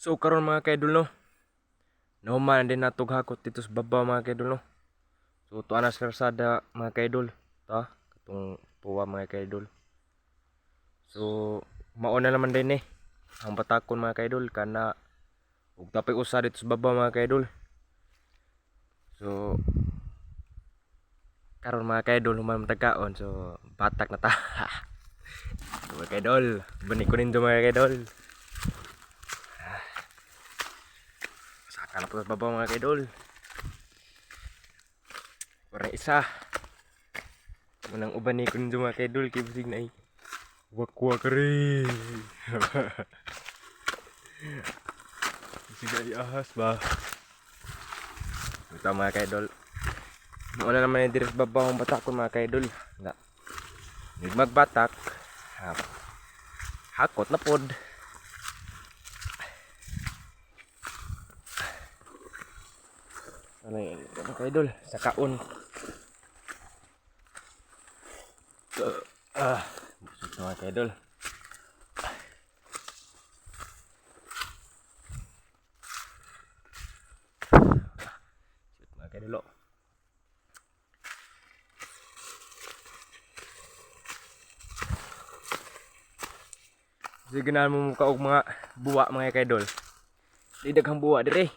So karon mga kaidol no, nahuman din natog hakot dito sa baba mga kaidol no. So tuwa na sa karsada mga kaidol, ta katong puwa mga kaidol. So mauna naman din ang batakon mga kaidol kana ug tapay usa dito sa baba mga kaidol. So karon mga kaidol human matagkaon so batak na ta. So, mga kaidol, bani ko nindo mga kaidol. Saka na po sa baba mga kaidol. Parang isa. Munang uban ni ko nindo mga kaidol kay bisig na ay wakwa ka rin. Bisig ay ahas ba. Ito mga kaidol. Mauna naman yung diri sa baba ang batak ko mga kaidol. Magbatak. Hakot na pod. Ano yun mga kaidol? Sa kaon. Busog na mga kaidol. Shoot mga kaidol. Sige na mo mukha og mga buwa mga kaidol. Di daghang buwa dire.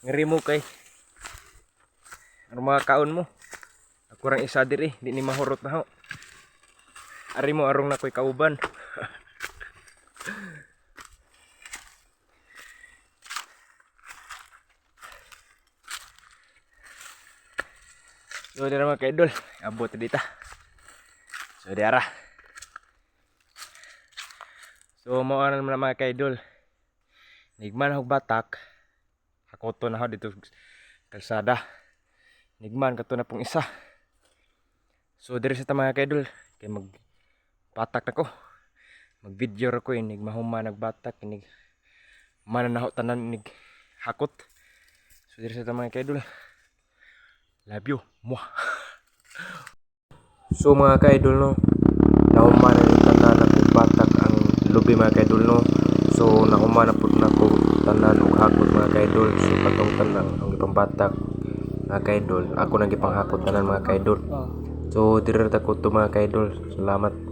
Ngari mo kay ano mga kaon mo. Ako rang isa dire, di ni mahurot na ho. Ari mo arong na ko'y kauban. So dira mga kaidol, abot dita. So dira. So mao na naman mga kaidol. Nigman og batak. Hakoto na ho dito kalsada. Nigman kato na pong isa. So diri sa mga kaidol kay magbatak na ko. Mag-video ra ko inig mahuma nagbatak inig mananaho tanan inig hakot. So diri sa mga kaidol. Love you. Mwah. So mga kaidol no, nahuman na rin tanan ako batak ang lubi mga kaidol no. So nahuman na pud nako tanan og hakot mga kaidol. So patong tanan ang ibang batak mga kaidol. Ako nang gipanghakot tanan mga kaidol. So diri ra ko to mga kaidol. Salamat.